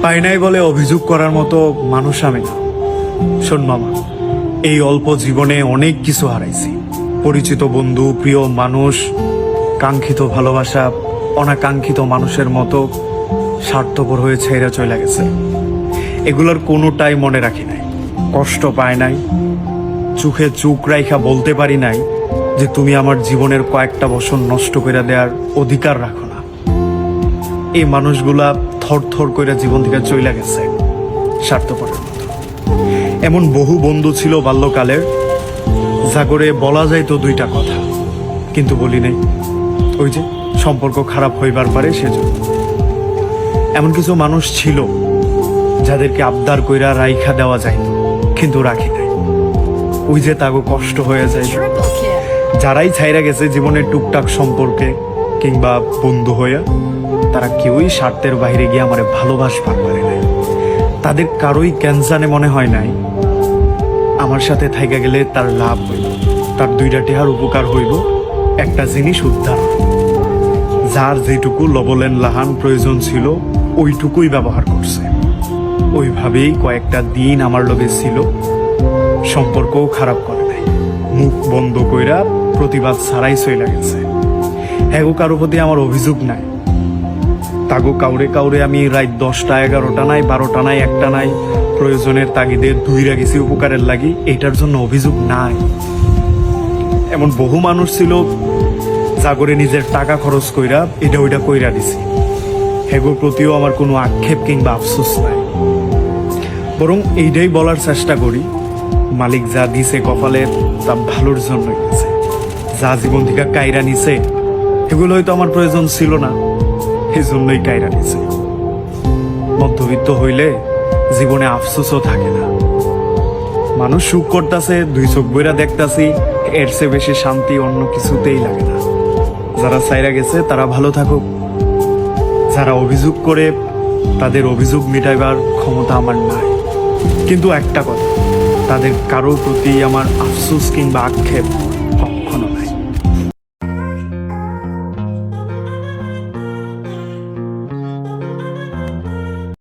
পাই নাই বলে অভিযোগ করার মতো মানুষ আমি না। শোন মামা, এই অল্প জীবনে অনেক কিছু হারাইছি। পরিচিত বন্ধু, প্রিয় মানুষ, কাঙ্ক্ষিত ভালোবাসা অনাকাঙ্ক্ষিত মানুষের মতো স্বার্থপর হয়ে ছেড়ে চলে গেছে। এগুলোর কোনোটাই মনে রাখি নাই, কষ্ট পায় নাই, চোখে চোখ রাইখা বলতে পারি নাই যে তুমি আমার জীবনের কয়েকটা বছর নষ্ট করে দেওয়ার অধিকার রাখো না। এই মানুষগুলা থর থর করে জীবন থেকে চলে গেছে স্বার্থপরের মতো। এমন বহু বন্ধু ছিল বাল্যকালের, যা করে বলা যায় তো দুইটা কথা, কিন্তু বলি নাই। ওই যে সম্পর্ক খারাপ হইবার পারে সেজন্য। এমন কিছু মানুষ ছিল যাদেরকে আবদার কইরা রাইখা দেওয়া যায়, কিন্তু রাখি নাই। ওই যে তাগো কষ্ট হয়ে যায়। যারাই ছাইরা গেছে জীবনের টুকটাক সম্পর্কে কিংবা বন্ধু হইয়া, তারা কেউই স্বার্থের বাইরে গিয়ে আমারে ভালোবাসবার পারে নাই। তাদের কারোই ক্যান্সারে মনে হয় নাই আমার সাথে থাইকা গেলে তার লাভ হইব, তার দুইটা টেহার উপকার হইব, একটা জিনিস উদ্ধার। যার যেটুকু লবলেন লাহান প্রয়োজন ছিল ওইটুকুই ব্যবহার করছে। ওইভাবেই কয়েকটা দিন আমার লগে ছিল, সম্পর্কও খারাপ করে নাই, মুখ বন্ধ কইরা প্রতিবাদ ছাড়াই চইলা গেছে। হ্যাগো কারো প্রতি আমার অভিযোগ নাই। তাগো কাউরে কাউরে আমি রাত 10টা 11টা নাই 12টা নাই 1টা নাই প্রয়োজনের তাগিদে ধুইরা গেছি উপকারের লাগি, এটার জন্য অভিযোগ নাই। এমন বহু মানুষ ছিল জাগরে নিজের টাকা খরচ কইরা এটা ওইটা কইরা দিছি। হেগোর প্রতিও আমার কোনো আক্ষেপ কিংবা আফসোস নাই, বরং এইটাই বলার চেষ্টা করি মালিক যা দিছে কপালে তা ভালোর জন্য গেছে। যা জীবন থেকে কাইরা নিছে এগুলো হয়তো আমার প্রয়োজন ছিল না, এই জন্যই কাইরা নিছে। মধ্যবিত্ত হইলে জীবনে আফসোসও থাকে না। মানুষ সুখ করতেছে, দুই চোখ বইরা দেখতাছি, এর চেয়ে বেশি শান্তি অন্য কিছুতেই লাগে না। যারা চাইরা গেছে তারা ভালো থাকুক। যারা অভিযোগ করে তাদের অভিযোগ মিটাইবার ক্ষমতা আমার নাই। কিন্তু একটা কথা, তাদের কারোর প্রতি আমার আফসোস কিংবা আক্ষেপ কখনো নাই।